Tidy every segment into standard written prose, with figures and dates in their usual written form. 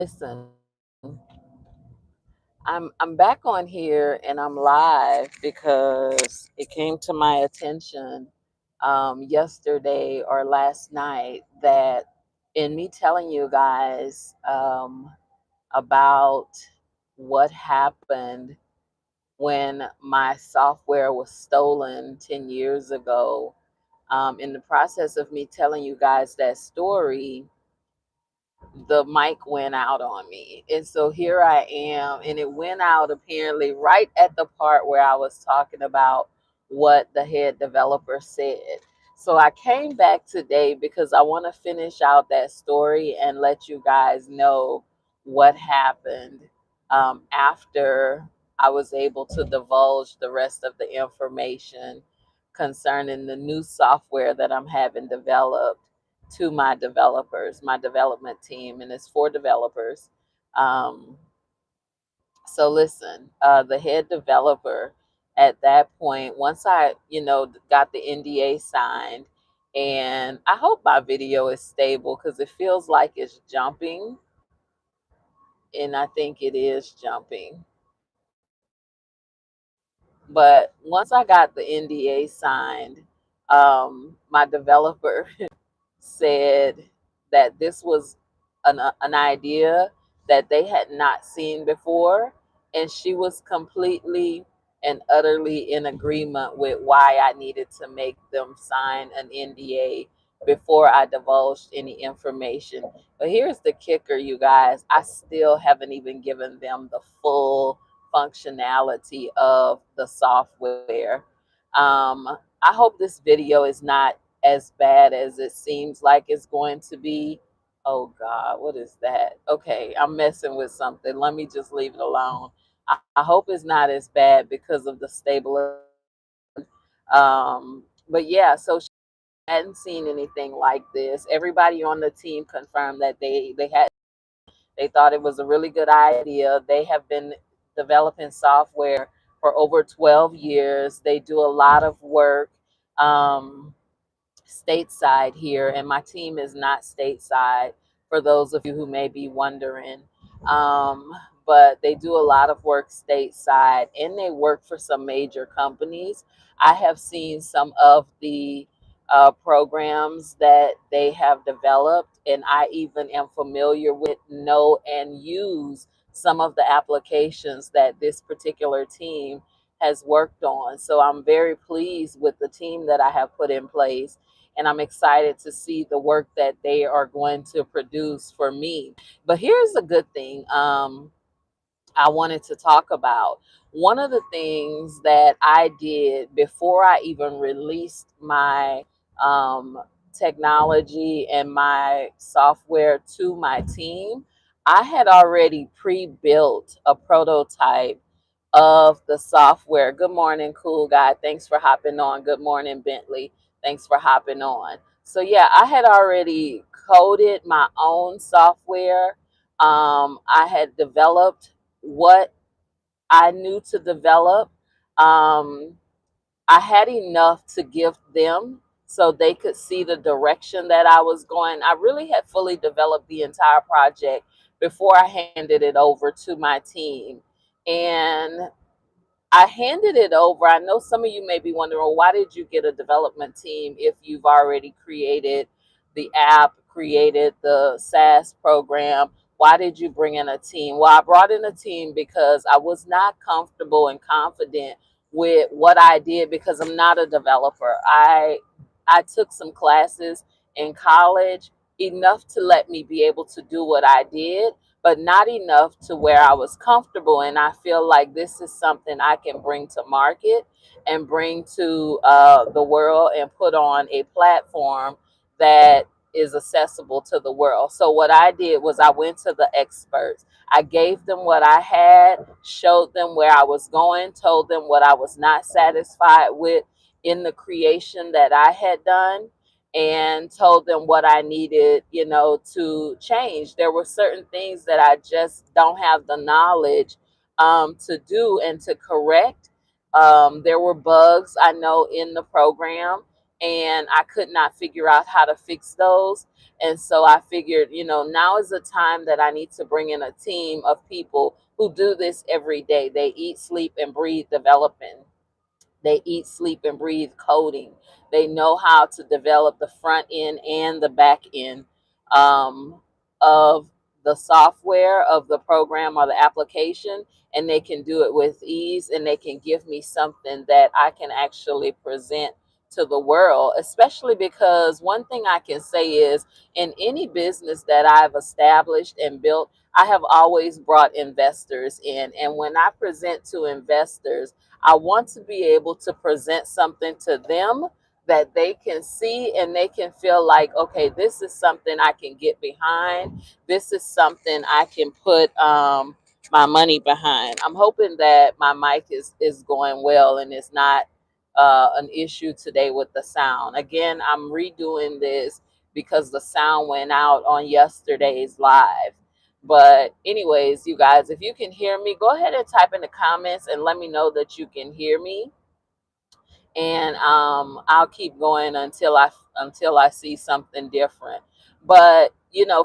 Listen, I'm back on here and I'm live because it came to my attention yesterday or last night that in me telling you guys about what happened when my software was stolen 10 years ago. In the process of me telling you guys that story, the mic went out on me. And so here I am, and it went out apparently right at the part where I was talking about what the head developer said. So I came back today because I want to finish out that story and let you guys know what happened after I was able to divulge the rest of the information concerning the new software that I'm having developed to my developers, my development team, and it's for developers. Um, so listen, the head developer at that point, once I, got the NDA signed, and I hope my video is stable because it feels like it's jumping, and I think it is jumping. But once I got the NDA signed, my developer said that this was an idea that they had not seen before, and she was completely and utterly in agreement with why I needed to make them sign an NDA before I divulged any information. But here's the kicker, you guys. I still haven't even given them the full functionality of the software. I hope this video is not as bad as it seems like it's going to be. Oh God, what is that? Okay, I'm messing with something. Let me just leave it alone. I hope it's not as bad because of the stable. But yeah, so she hadn't seen anything like this. Everybody on the team confirmed that they had they thought it was a really good idea. They have been developing software for over 12 years. They do a lot of work. Um, Stateside here, and my team is not stateside, for those of you who may be wondering. Um, but they do a lot of work stateside, and they work for some major companies. I have seen some of the programs that they have developed, and I even am familiar with, know, and use some of the applications that this particular team has worked on. So I'm very pleased with the team that I have put in place, and I'm excited to see the work that they are going to produce for me. But here's a good thing I wanted to talk about. One of the things that I did before I even released my technology and my software to my team, I had already pre-built a prototype of the software. Good morning, cool guy. Thanks for hopping on. Good morning, Bentley. Thanks for hopping on. So yeah, I had already coded my own software. I had developed what I knew to develop. Um, I had enough to give them so they could see the direction that I was going. I really had fully developed the entire project before I handed it over to my team. And I handed it over. I know some of you may be wondering, well, why did you get a development team if you've already created the app, created the SaaS program? Why did you bring in a team? Well, I brought in a team because I was not comfortable and confident with what I did because I'm not a developer. I took some classes in college, enough to let me be able to do what I did, but not enough to where I was comfortable. And I feel like this is something I can bring to market and bring to the world and put on a platform that is accessible to the world. So what I did was I went to the experts. I gave them what I had, showed them where I was going, told them what I was not satisfied with in the creation that I had done, and told them what I needed, to change. There were certain things that I just don't have the knowledge to do and to correct. There were bugs I know in the program, and I could not figure out how to fix those. And so I figured, now is the time that I need to bring in a team of people who do this every day. They eat, sleep, and breathe development. They eat, sleep, and breathe coding. They know how to develop the front end and the back end um, of the software, of the program or the application, and they can do it with ease, and they can give me something that I can actually present to the world, especially because one thing I can say is in any business that I've established and built, I have always brought investors in. And when I present to investors, I want to be able to present something to them that they can see and they can feel like, okay, this is something I can get behind. This is something I can put my money behind. I'm hoping that my mic is going well and it's not an issue today with the sound. Again, I'm redoing this because the sound went out on yesterday's live. But anyways, you guys, if you can hear me, go ahead and type in the comments and let me know that you can hear me, and I'll keep going until I see something different. But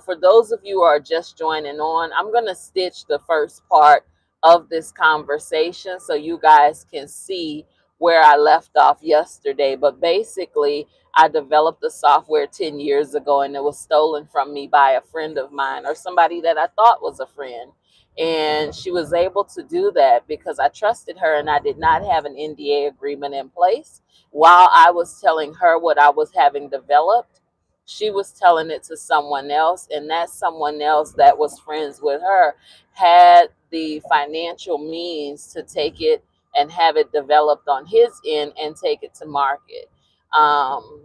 for those of you who are just joining on, I'm gonna stitch the first part of this conversation so you guys can see where I left off yesterday. But basically, I developed the software 10 years ago, and it was stolen from me by a friend of mine, or somebody that I thought was a friend. And she was able to do that because I trusted her and I did not have an NDA agreement in place. While I was telling her what I was having developed, she was telling it to someone else, and that someone else that was friends with her had the financial means to take it and have it developed on his end and take it to market.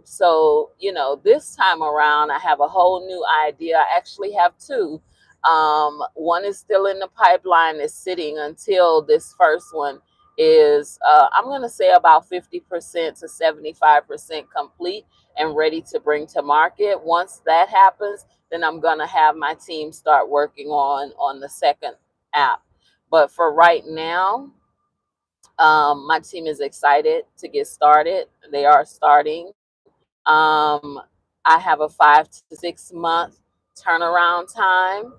So, this time around, I have a whole new idea. I actually have two. One is still in the pipeline, is sitting until this first one is, I'm going to say about 50% to 75% complete and ready to bring to market. Once that happens, then I'm going to have my team start working on the second app. But for right now, my team is excited to get started. They are starting. Um, I have a 5 to 6 month turnaround time,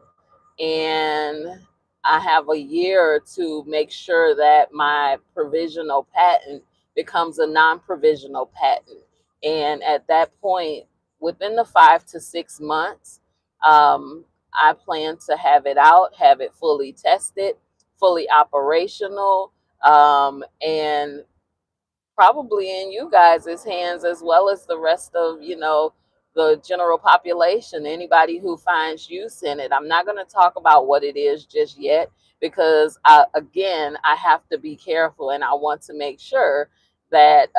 and I have a year to make sure that my provisional patent becomes a non-provisional patent. And at that point, within the 5 to 6 months, I plan to have it out, have it fully tested, fully operational, and probably in you guys' hands as well as the rest of the general population, anybody who finds use in it. I'm not going to talk about what it is just yet because again, I have to be careful, and I want to make sure that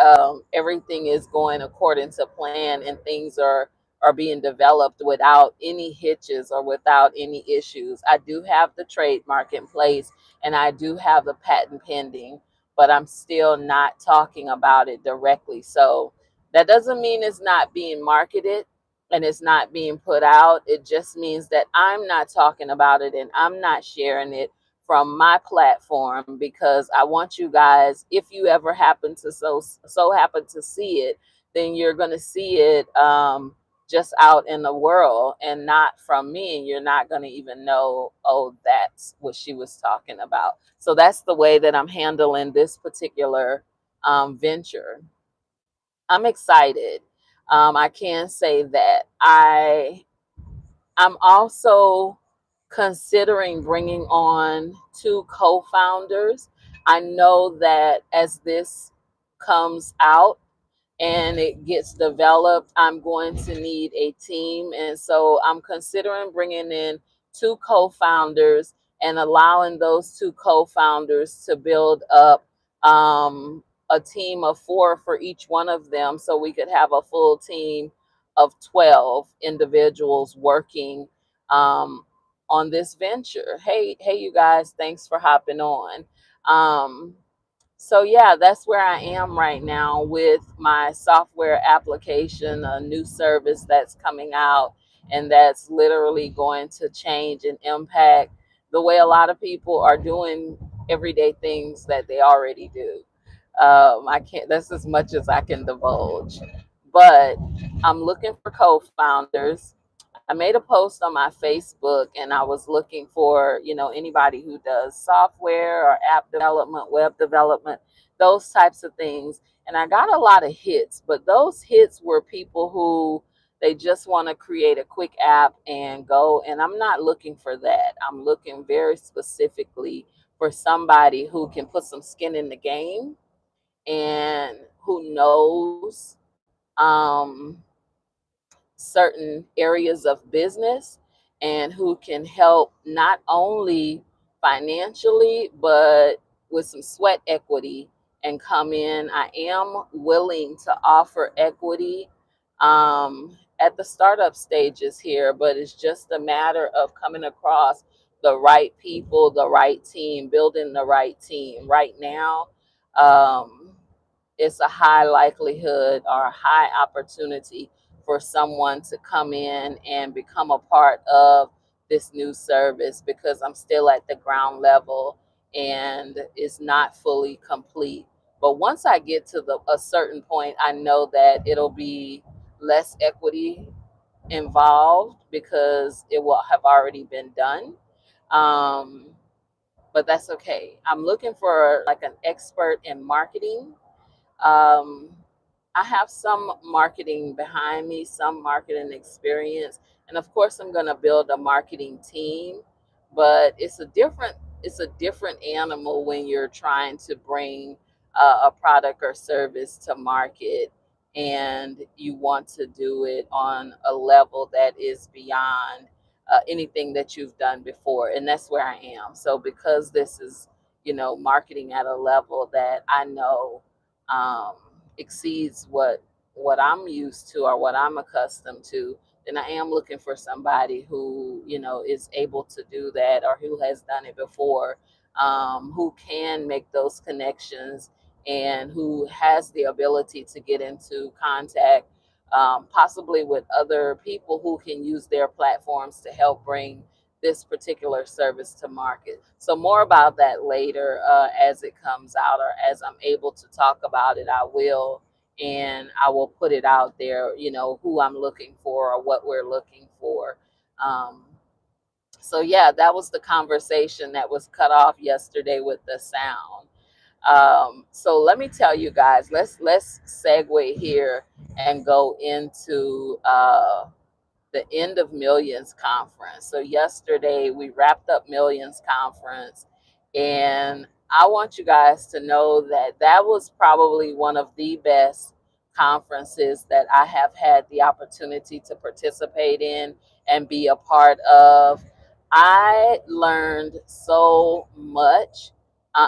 everything is going according to plan and things are being developed without any hitches or without any issues. I do have the trademark in place and I do have the patent pending, but I'm still not talking about it directly. So that doesn't mean it's not being marketed and it's not being put out. It just means that I'm not talking about it and I'm not sharing it from my platform, because I want you guys, if you ever happen to so happen to see it, then you're going to see it just out in the world and not from me, and you're not going to even know, oh, that's what she was talking about. So that's the way that I'm handling this particular venture. I'm excited. I can say that I'm also considering bringing on two co-founders. I know that as this comes out and it gets developed, I'm going to need a team. And so I'm considering bringing in two co-founders and allowing those two co-founders to build up a team of 4 for each one of them, so we could have a full team of 12 individuals working um, on this venture. Hey, you guys, thanks for hopping on. Um, so yeah, that's where I am right now with my software application, a new service that's coming out, and that's literally going to change and impact the way a lot of people are doing everyday things that they already do. I can't, that's as much as I can divulge. but I'm looking for co-founders. I made a post on my Facebook and I was looking for, anybody who does software or app development, web development, those types of things. And I got a lot of hits, but those hits were people who they just want to create a quick app and go. And I'm not looking for that. I'm looking very specifically for somebody who can put some skin in the game and who knows um, certain areas of business and who can help not only financially but with some sweat equity and come in. I am willing to offer equity at the startup stages here, but it's just a matter of coming across the right people, the right team, building the right team. Right now, um, it's a high likelihood or a high opportunity for someone to come in and become a part of this new service because I'm still at the ground level and it's not fully complete. But once I get to a certain point, I know that it'll be less equity involved because it will have already been done. Um, but that's okay. I'm looking for like an expert in marketing. um, I have some marketing behind me, some marketing experience, and of course, I'm going to build a marketing team. But it's a different animal when you're trying to bring a product or service to market, and you want to do it on a level that is beyond anything that you've done before, and that's where I am. So because this is marketing at a level that I know um, exceeds what I'm used to or what I'm accustomed to, then I am looking for somebody who is able to do that or who has done it before, who can make those connections and who has the ability to get into contact, possibly with other people who can use their platforms to help bring this particular service to market. So more about that later as it comes out or as I'm able to talk about it, I will. And I will put it out there, who I'm looking for or what we're looking for. Um, so yeah, that was the conversation that was cut off yesterday with the sound. So let me tell you guys, let's segue here and go into the end of Millions Conference. So yesterday we wrapped up Millions Conference, and I want you guys to know that that was probably one of the best conferences that I have had the opportunity to participate in and be a part of. I learned so much.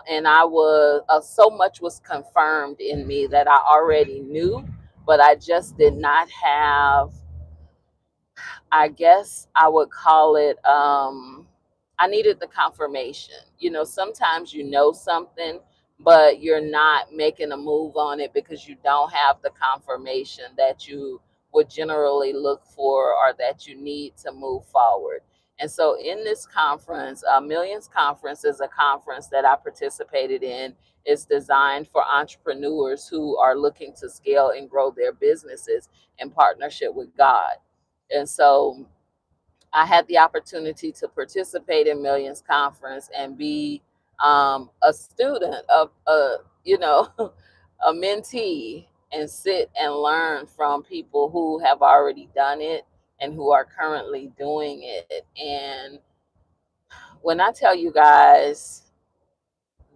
And I was so much was confirmed in me that I already knew, but I just did not have, I guess I would call it, I needed the confirmation. Sometimes you know something, but you're not making a move on it because you don't have the confirmation that you would generally look for or that you need to move forward. And so in this conference, Millions Conference is a conference that I participated in. It's designed for entrepreneurs who are looking to scale and grow their businesses in partnership with God. And so I had the opportunity to participate in Millions Conference and be a student of, a mentee and sit and learn from people who have already done it and who are currently doing it. And when I tell you guys,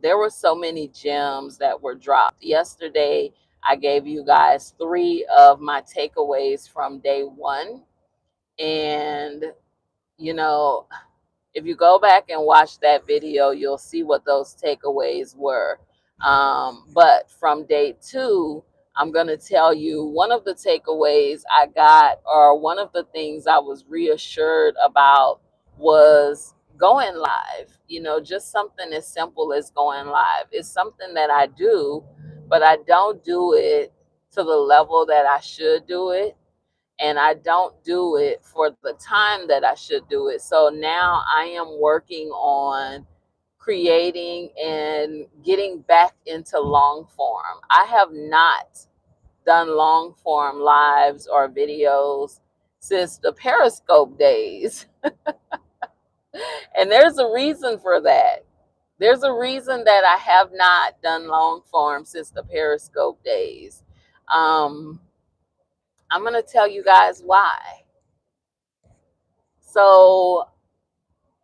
there were so many gems that were dropped. Yesterday, I gave you guys 3 of my takeaways from day 1. And you know, if you go back and watch that video, you'll see what those takeaways were. But from day 2, I'm going to tell you one of the takeaways I got, or one of the things I was reassured about, was going live. Just something as simple as going live. It's something that I do, but I don't do it to the level that I should do it, and I don't do it for the time that I should do it. So now I am working on creating and getting back into long form. I have not done long form lives or videos since the Periscope days. And there's a reason for that. There's a reason that I have not done long form since the Periscope days. Um, I'm going to tell you guys why. So,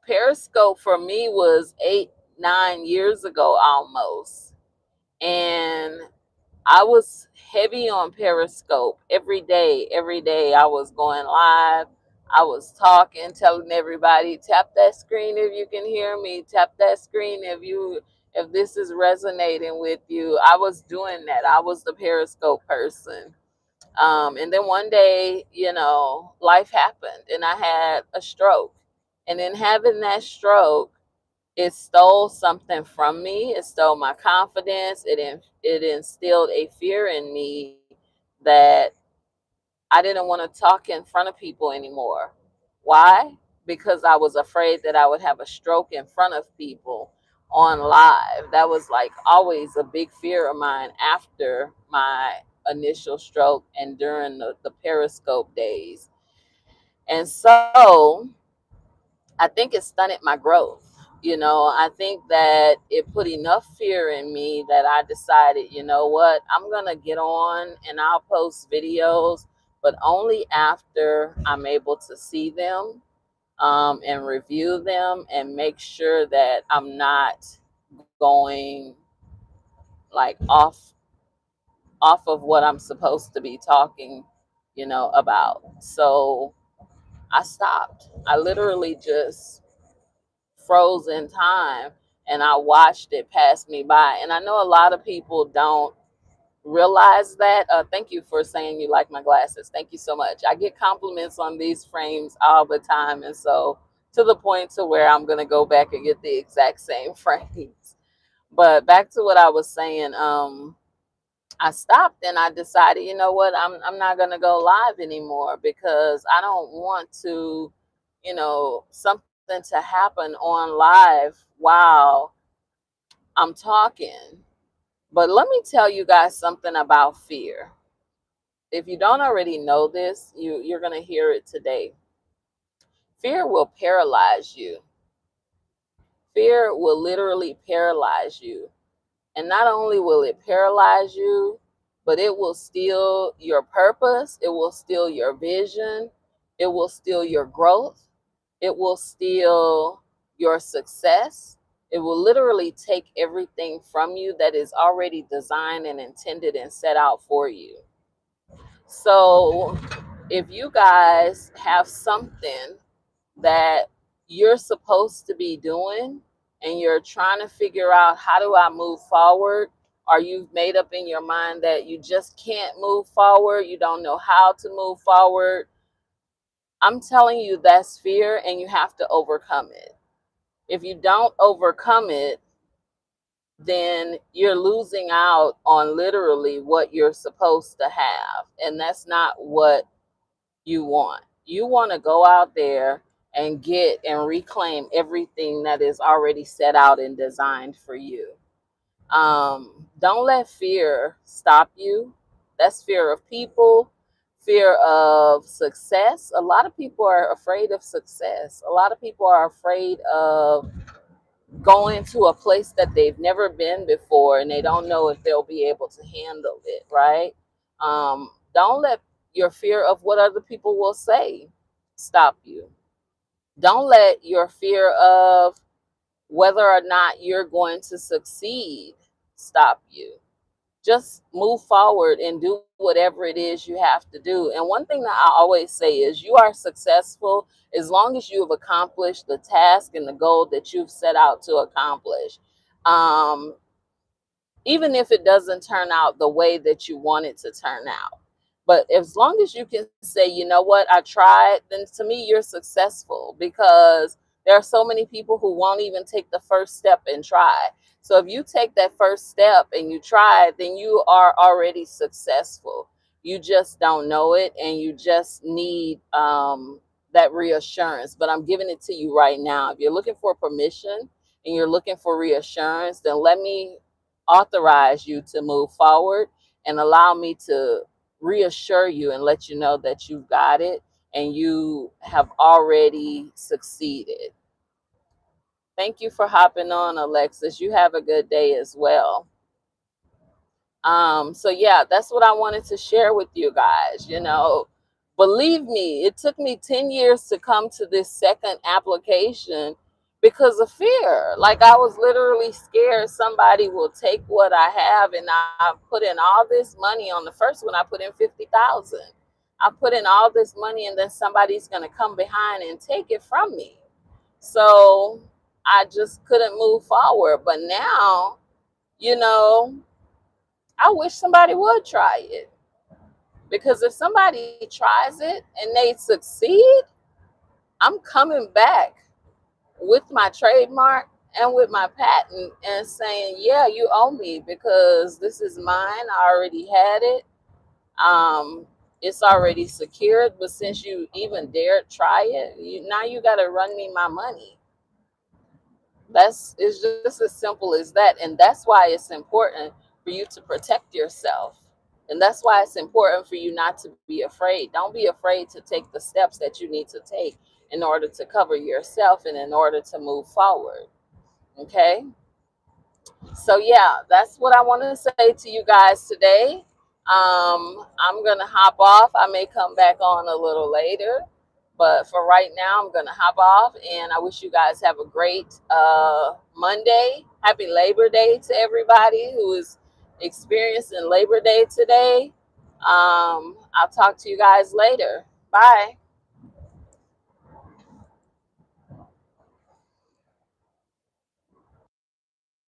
Periscope for me was 8, 9 years ago almost. And I was heavy on Periscope every day. Every day I was going live. I was talking, telling everybody, tap that screen if you can hear me. Tap that screen if this is resonating with you. I was doing that. I was the Periscope person. And then one day, life happened and I had a stroke. And in having that stroke, it stole something from me. It stole my confidence. It instilled a fear in me that I didn't want to talk in front of people anymore. Why? Because I was afraid that I would have a stroke in front of people on live. That was like always a big fear of mine after my initial stroke and during the Periscope days. And so I think it stunted my growth. I think that it put enough fear in me that I decided, you know what, I'm going to get on and I'll post videos, but only after I'm able to see them, and review them and make sure that I'm not going like off of what I'm supposed to be talking, about. So I stopped. I literally just froze in time and I watched it pass me by. And I know a lot of people don't realize that. Thank you for saying you like my glasses. Thank you so much. I get compliments on these frames all the time. And so to the point to where I'm going to go back and get the exact same frames. But back to what I was saying, I stopped and I decided, you know what, I'm not going to go live anymore because I don't want to, something to happen on live while I'm talking. But let me tell you guys something about fear. If you don't already know this, you're going to hear it today. Fear will paralyze you. Fear will literally paralyze you. And not only will it paralyze you, but it will steal your purpose. It will steal your vision. It will steal your growth. It will steal your success. It will literally take everything from you that is already designed and intended and set out for you. So if you guys have something that you're supposed to be doing and you're trying to figure out how do I move forward, or you've made up in your mind that you just can't move forward, you don't know how to move forward, I'm telling you that's fear and you have to overcome it. If you don't overcome it, then you're losing out on literally what you're supposed to have. And that's not what you want. You want to go out there and get and reclaim everything that is already set out and designed for you. Don't let fear stop you. That's fear of people, fear of success. A lot of people are afraid of success. A lot of people are afraid of going to a place that they've never been before and they don't know if they'll be able to handle it, right? Don't let your fear of what other people will say stop you. Don't let your fear of whether or not you're going to succeed stop you. Just move forward and do whatever it is you have to do. And one thing that I always say is you are successful as long as you have accomplished the task and the goal that you've set out to accomplish. Um, Even if it doesn't turn out the way that you want it to turn out. But as long as you can say, you know what, I tried, then to me, you're successful because there are so many people who won't even take the first step and try. So if you take that first step and you try, then you are already successful. You just don't know it and you just need that reassurance. But I'm giving it to you right now. If you're looking for permission and you're looking for reassurance, then let me authorize you to move forward and allow me to reassure you and let you know that you've got it and you have already succeeded. Thank you for hopping on, Alexis. You have a good day as well. So yeah, that's what I wanted to share with you guys. Believe me, it took me 10 years to come to this second application because of fear. Like, I was literally scared somebody will take what I have, and I put in all this money on the first one. I put in 50,000. I put in all this money, and then somebody's going to come behind and take it from me. So I just couldn't move forward. But now, you know, I wish somebody would try it, because if somebody tries it and they succeed, I'm coming back with my trademark and with my patent and saying, yeah, you owe me because this is mine. I already had it. It's already secured, but since you even dared try it, now you got to run me my money. It's just as simple as that. And that's why it's important for you to protect yourself. And that's why it's important for you not to be afraid. Don't be afraid to take the steps that you need to take in order to cover yourself and in order to move forward. Okay? So, yeah, that's what I want to say to you guys today. I'm going to hop off. I may come back on a little later. But for right now, I'm going to hop off. And I wish you guys have a great Monday. Happy Labor Day to everybody who is experiencing Labor Day today. I'll talk to you guys later. Bye.